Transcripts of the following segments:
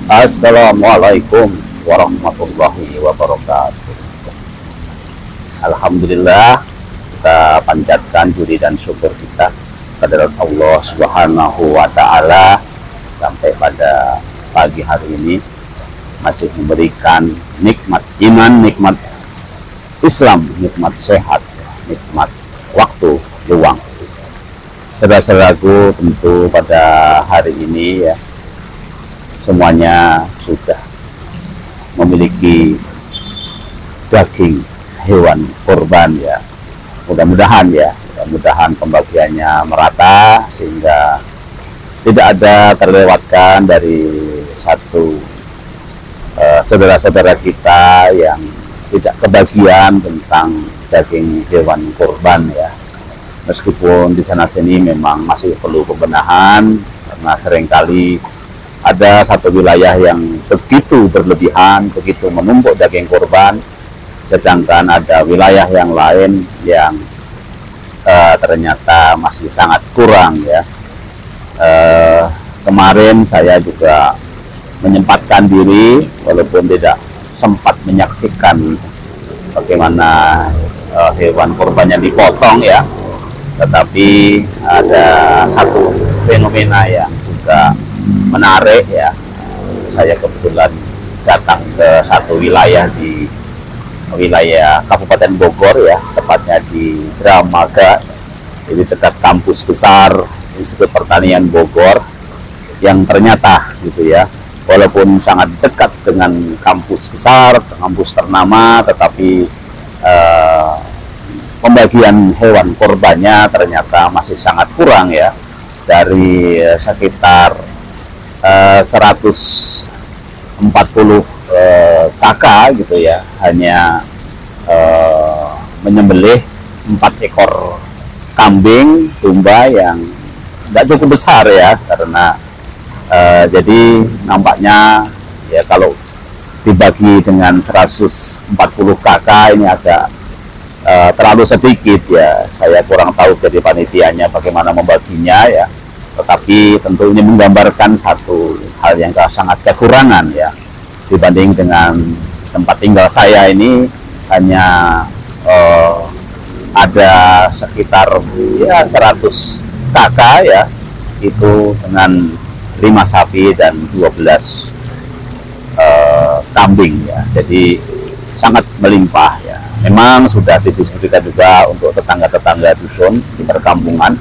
Assalamualaikum warahmatullahi wabarakatuh. Alhamdulillah, kita panjatkan puji dan syukur kita kepada Allah Subhanahu wa Ta'ala sampai pada pagi hari ini masih memberikan nikmat iman, nikmat Islam, nikmat sehat, nikmat waktu luang. Saudara-saudaraku, tentu pada hari ini ya semuanya sudah memiliki daging hewan kurban ya. Mudah-mudahan pembagiannya merata sehingga tidak ada terlewatkan dari satu saudara-saudara kita yang tidak kebagian tentang daging hewan kurban ya. Meskipun di sana sini memang masih perlu pembenahan karena seringkali ada satu wilayah yang begitu berlebihan, begitu menumpuk daging kurban, sedangkan ada wilayah yang lain yang ternyata masih sangat kurang ya. Kemarin saya juga menyempatkan diri, walaupun tidak sempat menyaksikan bagaimana hewan kurbannya dipotong ya, tetapi ada satu fenomena yang juga menarik ya. Saya kebetulan datang ke satu wilayah di wilayah Kabupaten Bogor ya, tepatnya di Dramaga, jadi dekat kampus besar Institut Pertanian Bogor, yang ternyata gitu ya, walaupun sangat dekat dengan kampus besar, kampus ternama, tetapi pembagian hewan korbannya ternyata masih sangat kurang ya. Dari sekitar 140 kakak gitu ya, hanya menyembelih 4 ekor kambing domba yang tidak cukup besar ya, karena jadi nampaknya ya kalau dibagi dengan 140 kakak ini agak terlalu sedikit ya. Saya kurang tahu dari panitianya bagaimana membaginya ya, tetapi tentu ini menggambarkan satu hal yang sangat kekurangan ya, dibanding dengan tempat tinggal saya ini hanya ada sekitar ya 100 kakak ya, itu dengan 5 sapi dan 12 kambing ya, jadi sangat melimpah ya. Memang sudah didistribusikan juga untuk tetangga-tetangga dusun di perkampungan,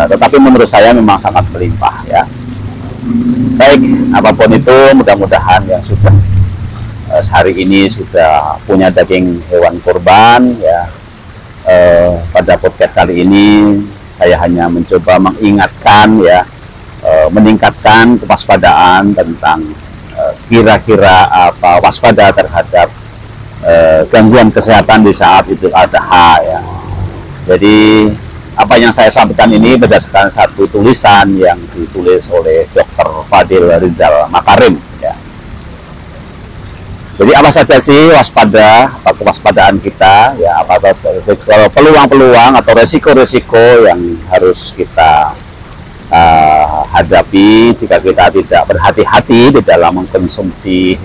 tetapi menurut saya memang sangat melimpah ya. Baik, apapun itu, mudah-mudahan yang sudah hari ini sudah punya daging hewan kurban ya. Pada podcast kali ini saya hanya mencoba mengingatkan ya, meningkatkan kewaspadaan tentang kira-kira apa waspada terhadap gangguan kesehatan di saat Idul Adha ya. Jadi apa yang saya sampaikan ini berdasarkan satu tulisan yang ditulis oleh Dr. Fadil Rizal Makarim ya. Jadi apa saja sih kewaspadaan kita ya, apa peluang-peluang atau resiko-resiko yang harus kita hadapi jika kita tidak berhati-hati di dalam mengkonsumsi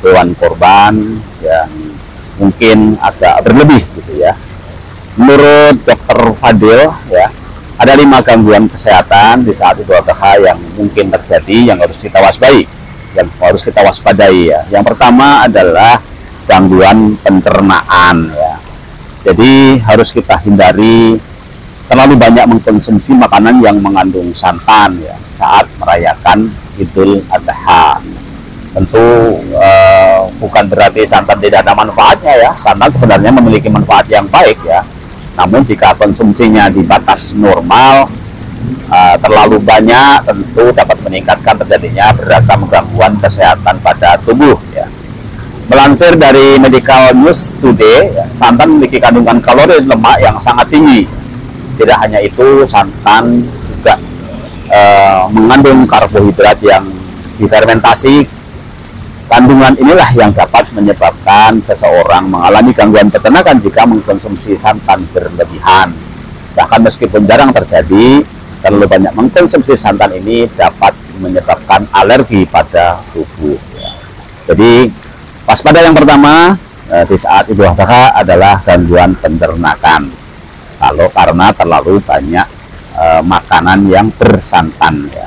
hewan kurban yang mungkin agak berlebih gitu ya. Menurut Dr. Fadil ya, ada 5 gangguan kesehatan di saat Idul Adha yang mungkin terjadi, yang harus kita waspadai ya. Yang pertama adalah gangguan pencernaan ya. Jadi harus kita hindari terlalu banyak mengkonsumsi makanan yang mengandung santan ya saat merayakan Idul Adha. Tentu bukan berarti santan tidak ada manfaatnya ya. Santan sebenarnya memiliki manfaat yang baik ya. Namun jika konsumsinya di batas normal, terlalu banyak tentu dapat meningkatkan terjadinya beragam gangguan kesehatan pada tubuh ya. Melansir dari Medical News Today ya, santan memiliki kandungan kalori dan lemak yang sangat tinggi. Tidak hanya itu, santan juga mengandung karbohidrat yang difermentasi. Kandungan inilah yang dapat menyebabkan seseorang mengalami gangguan pencernaan jika mengkonsumsi santan berlebihan. Bahkan meskipun jarang terjadi, terlalu banyak mengkonsumsi santan ini dapat menyebabkan alergi pada tubuh ya. Jadi waspada yang pertama di saat Idul Adha adalah gangguan pencernaan kalau karena terlalu banyak makanan yang bersantan ya.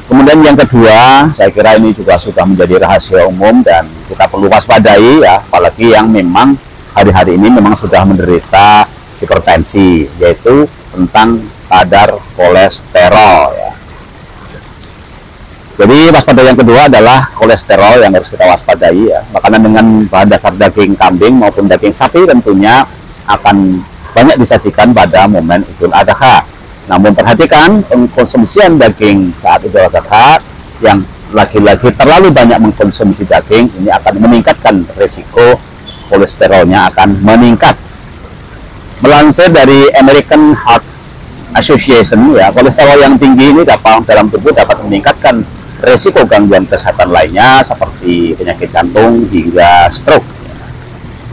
Kemudian yang kedua, saya kira ini juga sudah menjadi rahasia umum dan kita perlu waspadai ya, apalagi yang memang hari-hari ini memang sudah menderita hipertensi, yaitu tentang kadar kolesterol ya. Jadi waspada yang kedua adalah kolesterol yang harus kita waspadai ya. Makanan dengan bahan dasar daging kambing maupun daging sapi tentunya akan banyak disajikan pada momen Idul Adha. Namun perhatikan pengkonsumsian daging saat Idul Adha yang lagi-lagi terlalu banyak mengkonsumsi daging ini akan meningkatkan risiko kolesterolnya akan meningkat. Melansir dari American Heart Association ya, kolesterol yang tinggi ini dalam tubuh dapat meningkatkan risiko gangguan kesehatan lainnya seperti penyakit jantung hingga stroke.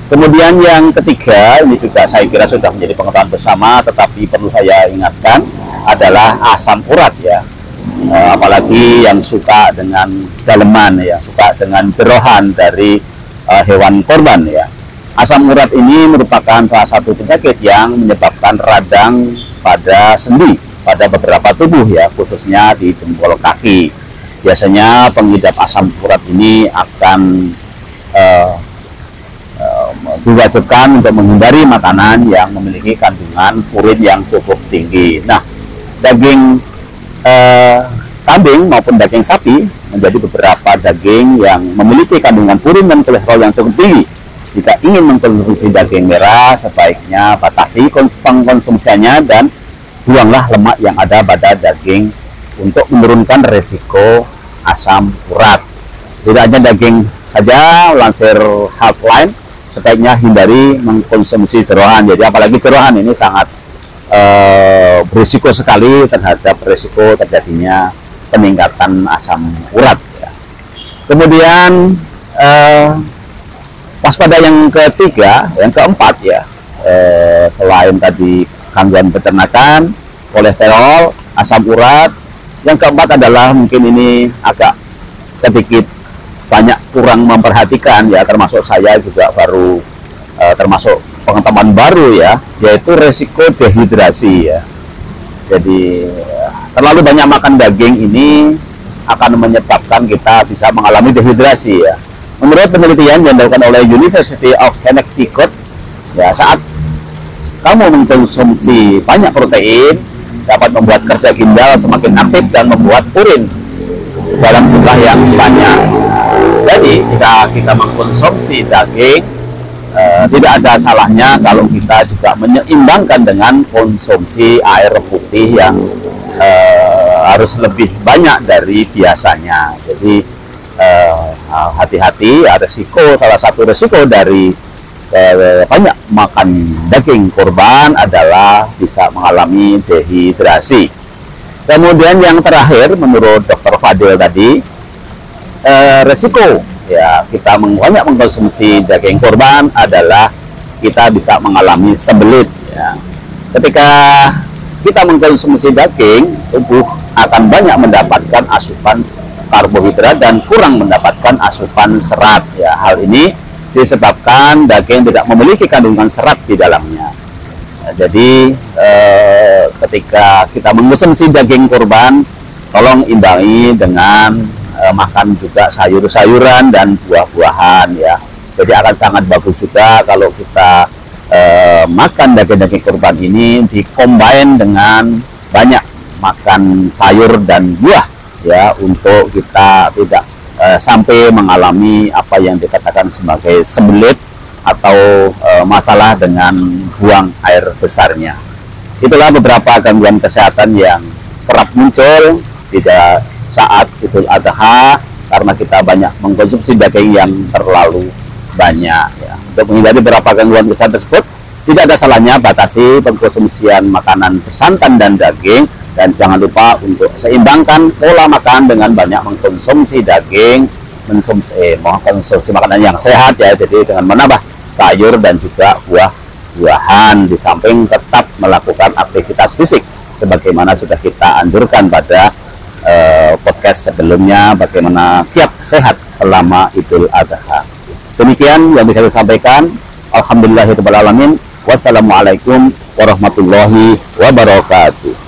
Kemudian yang ketiga, ini juga saya kira sudah menjadi pengetahuan bersama, tetapi perlu saya ingatkan adalah asam urat ya. Apalagi yang suka dengan daleman ya, suka dengan jerohan dari hewan korban ya. Asam urat ini merupakan salah satu penyakit yang menyebabkan radang pada sendi pada beberapa tubuh ya, khususnya di jempol kaki. Biasanya pengidap asam urat ini akan diwajibkan untuk menghindari makanan yang memiliki kandungan purin yang cukup tinggi. Nah, daging kambing maupun daging sapi menjadi beberapa daging yang memiliki kandungan purin dan kolesterol yang cukup tinggi. Jika ingin mengkonsumsi daging merah, sebaiknya batasi pengkonsumsiannya dan buanglah lemak yang ada pada daging untuk menurunkan resiko asam urat. Tidak hanya daging saja, lansir Healthline, sebaiknya hindari mengkonsumsi jeroan. Jadi apalagi jeroan ini sangat berisiko sekali terhadap risiko terjadinya peningkatan asam urat ya. Kemudian waspada yang ketiga, yang keempat ya, selain tadi gangguan pencernaan, kolesterol, asam urat, yang keempat adalah mungkin ini agak sedikit banyak kurang memperhatikan ya, termasuk saya juga baru termasuk pengetahuan baru ya, yaitu resiko dehidrasi ya. Jadi terlalu banyak makan daging ini akan menyebabkan kita bisa mengalami dehidrasi ya. Menurut penelitian yang dilakukan oleh University of Connecticut ya, saat kamu mengkonsumsi banyak protein dapat membuat kerja ginjal semakin aktif dan membuat urin dalam jumlah yang banyak. Jadi jika kita mengkonsumsi daging, tidak ada salahnya kalau kita juga menyeimbangkan dengan konsumsi air putih yang harus lebih banyak dari biasanya. Jadi hati-hati, resiko, salah satu resiko dari banyak makan daging kurban adalah bisa mengalami dehidrasi. Kemudian yang terakhir, menurut Dr. Fadil tadi, resiko ya kita banyak mengkonsumsi daging kurban adalah kita bisa mengalami sembelit ya. Ketika kita mengkonsumsi daging, tubuh akan banyak mendapatkan asupan karbohidrat dan kurang mendapatkan asupan serat ya. Hal ini disebabkan daging tidak memiliki kandungan serat di dalamnya. Nah, jadi ketika kita mengkonsumsi daging kurban, tolong imbangi dengan makan juga sayur-sayuran dan buah-buahan ya. Jadi akan sangat bagus juga kalau kita makan daging-daging kurban ini dikombin dengan banyak makan sayur dan buah ya, untuk kita tidak sampai mengalami apa yang dikatakan sebagai sembelit atau masalah dengan buang air besarnya. Itulah beberapa gangguan kesehatan yang kerap muncul tidak saat Idul Adha karena kita banyak mengkonsumsi daging yang terlalu banyak ya. Untuk menghindari beberapa gangguan kesehatan tersebut, tidak ada salahnya batasi pengkonsumsian makanan bersantan dan daging, dan jangan lupa untuk seimbangkan pola makan dengan banyak mengkonsumsi daging, mengkonsumsi makanan yang sehat ya, jadi dengan menambah sayur dan juga buah-buahan, di samping tetap melakukan aktivitas fisik sebagaimana sudah kita anjurkan pada podcast sebelumnya bagaimana kiat sehat selama Idul Adha. Demikian yang bisa saya sampaikan. Alhamdulillahirabbil alamin. Wassalamualaikum warahmatullahi wabarakatuh.